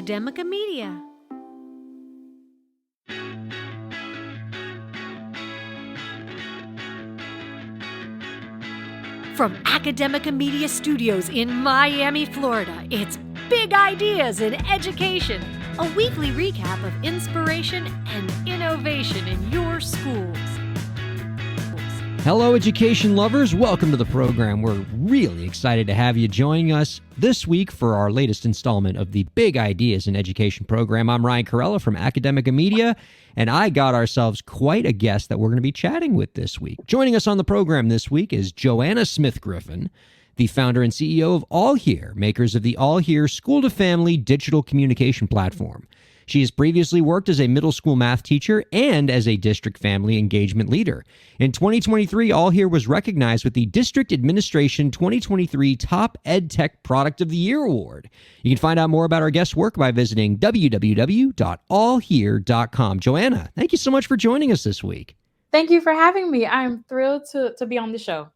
Academica Media. From Academica Media Studios in Miami, Florida, it's Big Ideas in Education, a weekly recap of inspiration and innovation in your schools. Hello, education lovers. Welcome to the program. We're really excited to have you joining us this week for our latest installment of the Big Ideas in Education program. I'm Ryan Kairalla from Academica Media, and I got ourselves quite a guest that we're going to be chatting with this week. Joining us on the program this week is Joanna Smith-Griffin, the founder and CEO of AllHere, makers of the AllHere school-to-family digital communication platform. She has previously worked as a middle school math teacher and as a district family engagement leader. In 2023, AllHere was recognized with the District Administration 2023 Top EdTech Product of the Year Award. You can find out more about our guest's work by visiting www.allhere.com. Joanna, thank you so much for joining us this week. Thank you for having me. I'm thrilled to be on the show.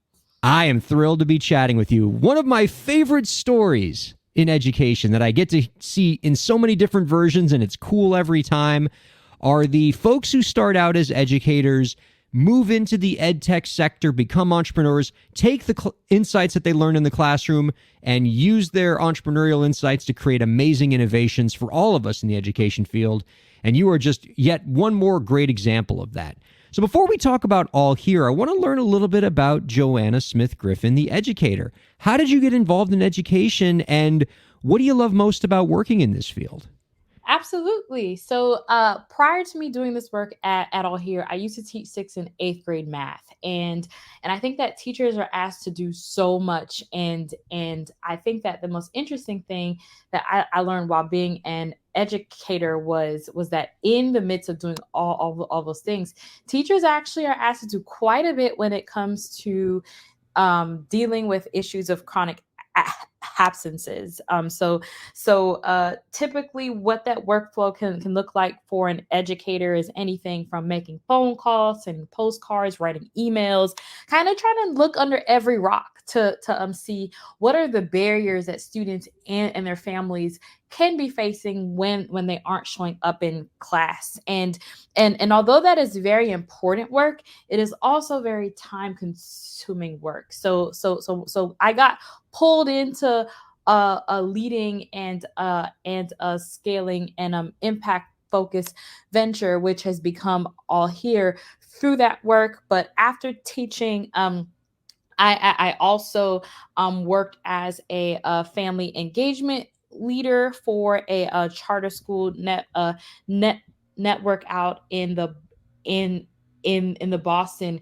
I am thrilled to be chatting with you. One of my favorite stories in education that I get to see in so many different versions, and it's cool every time, are the folks who start out as educators, move into the ed tech sector, become entrepreneurs, take the insights that they learn in the classroom and use their entrepreneurial insights to create amazing innovations for all of us in the education field. And you are just yet one more great example of that. So before we talk about AllHere, I want to learn a little bit about Joanna Smith-Griffin, the educator. How did you get involved in education, and what do you love most about working in this field? Absolutely. So prior to me doing this work at AllHere, I used to teach 6th and 8th grade math. And I think that teachers are asked to do so much. And I think that the most interesting thing that I learned while being an educator was that in the midst of doing all those things, teachers actually are asked to do quite a bit when it comes to dealing with issues of chronic absences. So typically what that workflow can look like for an educator is anything from making phone calls, sending postcards, writing emails, kind of trying to look under every rock to see what are the barriers that students and their families can be facing when they aren't showing up in class. And although that is very important work, it is also very time consuming work. So I got pulled into a leading and a scaling and impact focused venture, which has become AllHere through that work. But after teaching, I also worked as a family engagement leader for a charter school network out in the Boston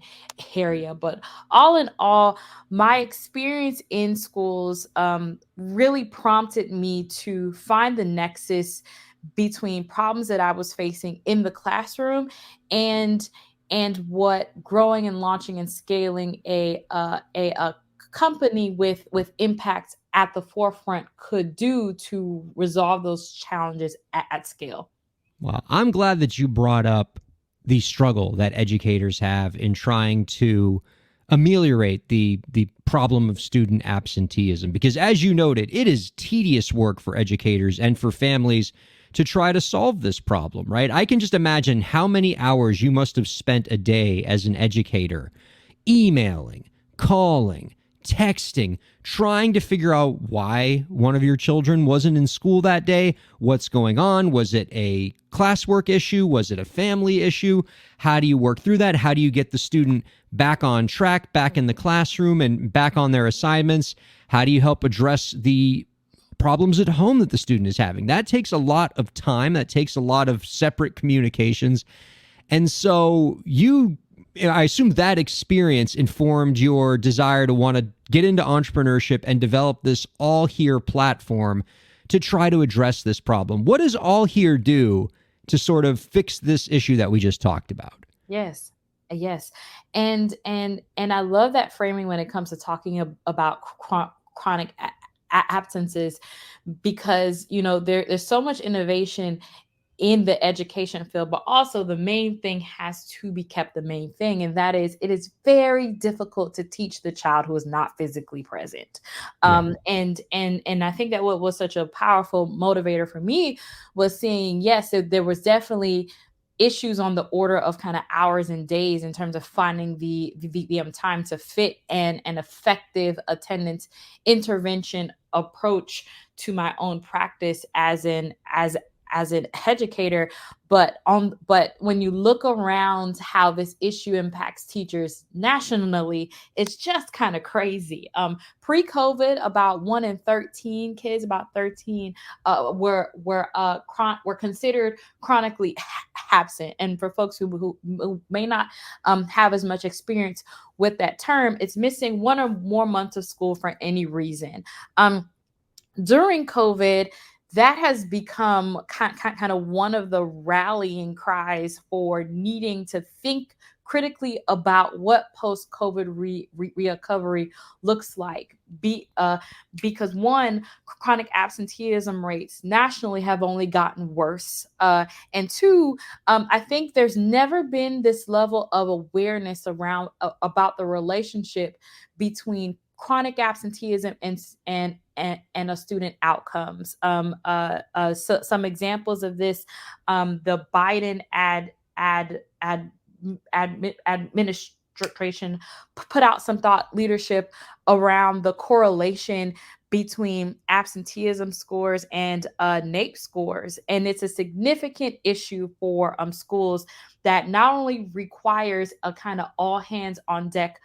area. But all in all, my experience in schools really prompted me to find the nexus between problems that I was facing in the classroom and what growing and launching and scaling a company with impact at the forefront could do to resolve those challenges at scale. Well, I'm glad that you brought up the struggle that educators have in trying to ameliorate the problem of student absenteeism, because as you noted, it is tedious work for educators and for families to try to solve this problem, right? I can just imagine how many hours you must have spent a day as an educator emailing, calling, texting, trying to figure out why one of your children wasn't in school that day, what's going on. Was it a classwork issue? Was it a family issue? How do you work through that? How do you get the student back on track, back in the classroom and back on their assignments? How do you help address the problems at home that the student is having? That takes a lot of time. That takes a lot of separate communications. And so I assume that experience informed your desire to want to get into entrepreneurship and develop this AllHere platform to try to address this problem. What does AllHere do to sort of fix this issue that we just talked about? Yes. And I love that framing when it comes to talking about chronic absences, because there's so much innovation in the education field, but also the main thing has to be kept the main thing. And that is, it is very difficult to teach the child who is not physically present. And I think that what was such a powerful motivator for me was seeing, yes, there was definitely issues on the order of kind of hours and days in terms of finding the time to fit and an effective attendance intervention approach to my own practice as an educator. But when you look around how this issue impacts teachers nationally, it's just kind of crazy. Pre-COVID, about 1 in 13 kids, about 13, were considered chronically absent. And for folks who may not have as much experience with that term, it's missing 1 or more months of school for any reason. During COVID, that has become kind of one of the rallying cries for needing to think critically about what post-COVID recovery looks like. Because one, chronic absenteeism rates nationally have only gotten worse. And two, I think there's never been this level of awareness around about the relationship between chronic absenteeism and a student outcomes. So some examples of this: the Biden administration put out some thought leadership around the correlation between absenteeism scores and NAEP scores. And it's a significant issue for schools that not only requires a kind of all hands on deck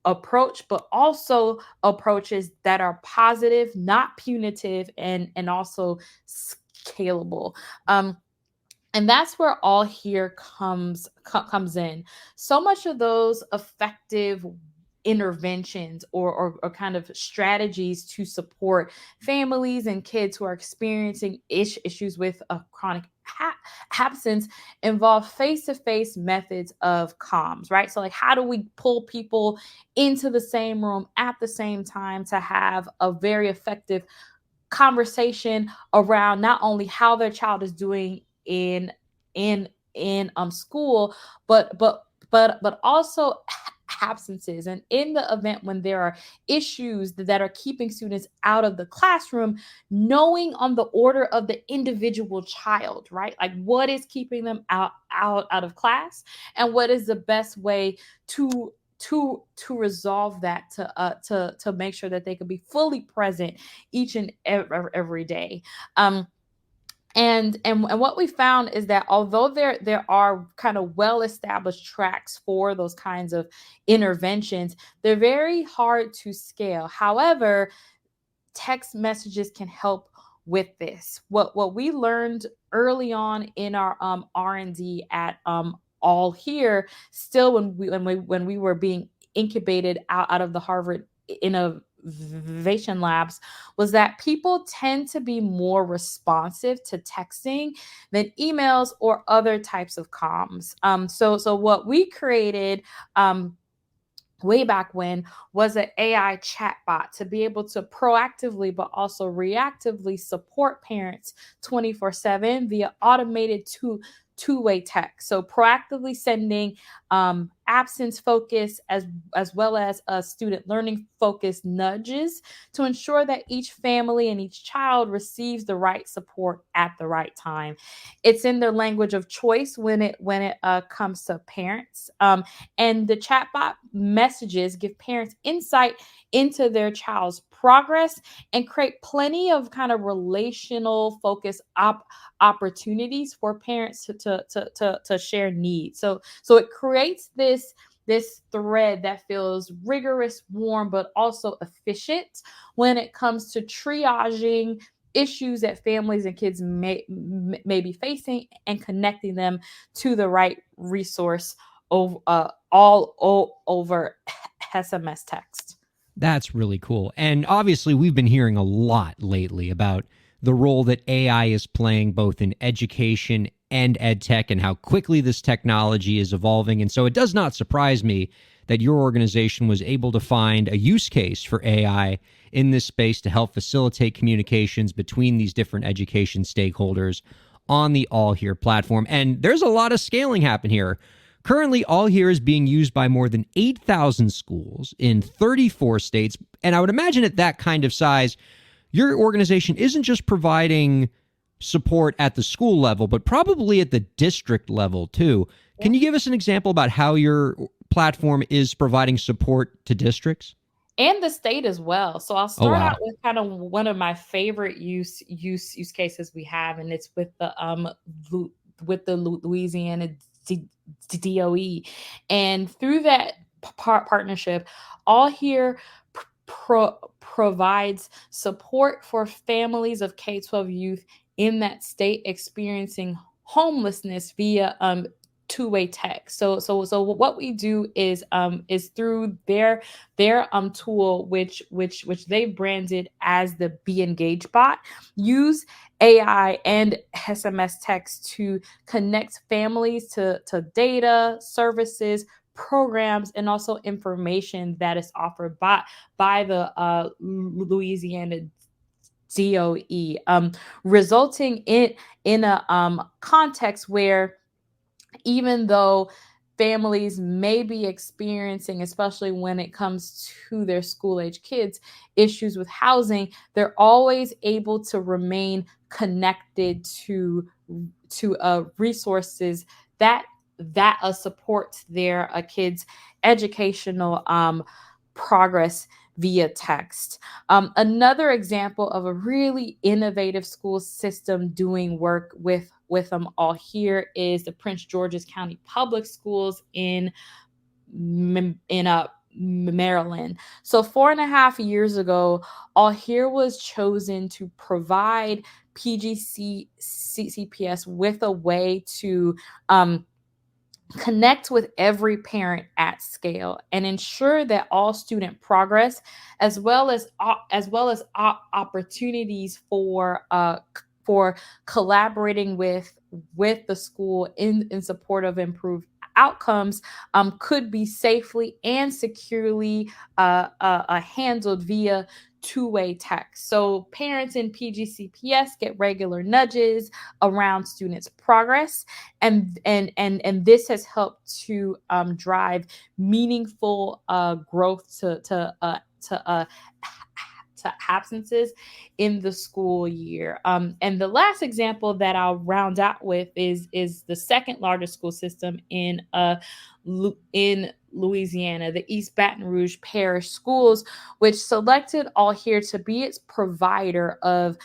approach, but also approaches that are positive, not punitive, and also scalable. And that's where AllHere comes in. So much of those effective interventions or kind of strategies to support families and kids who are experiencing issues with a chronic absence involve face-to-face methods of comms, right? So like, how do we pull people into the same room at the same time to have a very effective conversation around not only how their child is doing in school, but also absences. And in the event when there are issues that are keeping students out of the classroom, knowing on the order of the individual child, right? Like, what is keeping them out of class, and what is the best way to resolve that, to make sure that they can be fully present each and every day. And what we found is that although there are kind of well-established tracks for those kinds of interventions, they're very hard to scale. However, text messages can help with this. What we learned early on in our R&D at AllHere, still when we were being incubated out of the Harvard Innovation Labs, was that people tend to be more responsive to texting than emails or other types of comms. So what we created way back when was an AI chatbot to be able to proactively but also reactively support parents 24/7 via automated two-way text. So proactively sending absence focus as well as student learning focused nudges to ensure that each family and each child receives the right support at the right time. It's in their language of choice when it comes to parents. And the chatbot messages give parents insight into their child's progress and create plenty of kind of relational focus opportunities for parents to share needs. So it creates this thread that feels rigorous, warm, but also efficient when it comes to triaging issues that families and kids may be facing and connecting them to the right resource all over SMS text. That's really cool. And obviously, we've been hearing a lot lately about the role that AI is playing both in education and ed tech and how quickly this technology is evolving. And so it does not surprise me that your organization was able to find a use case for AI in this space to help facilitate communications between these different education stakeholders on the AllHere platform. And there's a lot of scaling happen here. Currently, AllHere is being used by more than 8,000 schools in 34 states. And I would imagine at that kind of size, your organization isn't just providing support at the school level, but probably at the district level too. Can you give us an example about how your platform is providing support to districts? And the state as well. So I'll start out with kind of one of my favorite use cases we have, and it's with the Louisiana DOE. And through that partnership, AllHere provides support for families of K-12 youth in that state experiencing homelessness via two-way text. So what we do is through their tool, which they've branded as the Be Engaged bot, use AI and SMS text to connect families to data, services, programs, and also information that is offered by the Louisiana DOE, resulting in a context where even though families may be experiencing, especially when it comes to their school-age kids, issues with housing, they're always able to remain connected to resources that support their kids' educational progress via text. Another example of a really innovative school system doing work with them AllHere is the Prince George's County Public Schools in Maryland. So 4.5 years ago, AllHere was chosen to provide CPS with a way to connect with every parent at scale and ensure that all student progress, as well as opportunities for collaborating with the school in support of improved outcomes, could be safely and securely handled via two-way text. So parents in PGCPS get regular nudges around students' progress, and this has helped to drive meaningful growth to absences in the school year. And the last example that I'll round out with is the second largest school system in Louisiana, the East Baton Rouge Parish Schools, which selected AllHere to be its provider of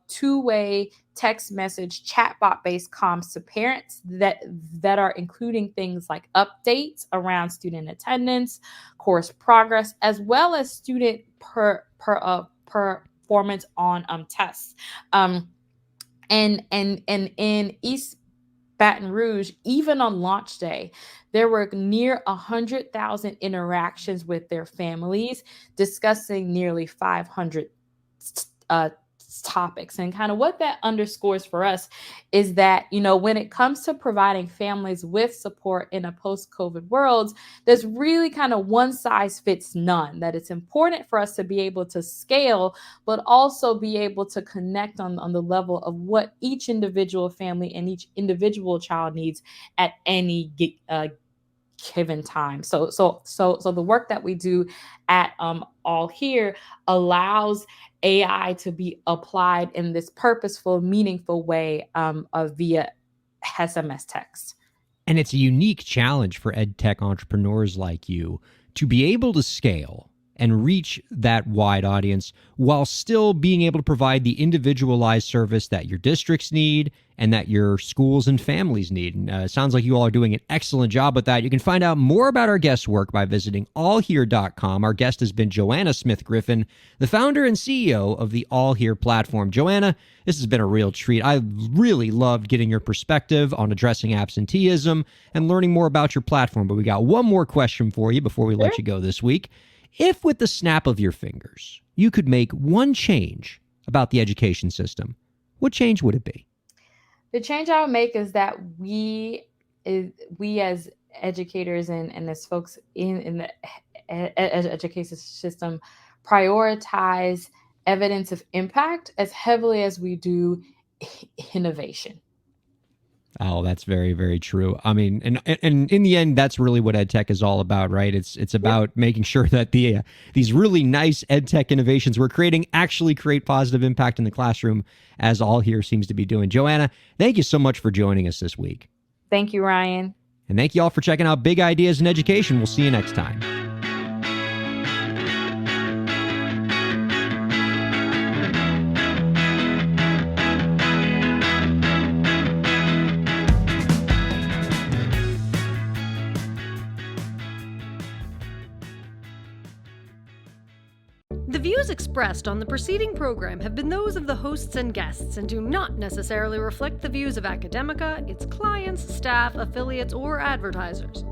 two-way text message chatbot-based comms to parents that are including things like updates around student attendance, course progress, as well as student performance on tests. And in East Baton Rouge, even on launch day, there were near 100,000 interactions with their families, discussing nearly 500 topics. And kind of what that underscores for us is that, when it comes to providing families with support in a post-COVID world, there's really kind of one size fits none, that it's important for us to be able to scale, but also be able to connect on the level of what each individual family and each individual child needs at any given time. So the work that we do at AllHere allows AI to be applied in this purposeful, meaningful way via SMS text. And it's a unique challenge for ed tech entrepreneurs like you to be able to scale and reach that wide audience while still being able to provide the individualized service that your districts need and that your schools and families need. And it sounds like you all are doing an excellent job with that. You can find out more about our guest's work by visiting allhere.com. Our guest has been Joanna Smith-Griffin, the founder and CEO of the AllHere platform. Joanna, this has been a real treat. I really loved getting your perspective on addressing absenteeism and learning more about your platform. But we got one more question for you before we let you go this week. If with the snap of your fingers, you could make one change about the education system, what change would it be? The change I would make is that we as educators and as folks in the education system prioritize evidence of impact as heavily as we do innovation. Oh, that's very, very true. I mean, and in the end, that's really what ed tech is all about, right? It's about making sure that these really nice ed tech innovations we're creating actually create positive impact in the classroom, as AllHere seems to be doing. Joanna, thank you so much for joining us this week. Thank you, Ryan. And thank you all for checking out Big Ideas in Education. We'll see you next time. The views expressed on the preceding program have been those of the hosts and guests and do not necessarily reflect the views of Academica, its clients, staff, affiliates, or advertisers.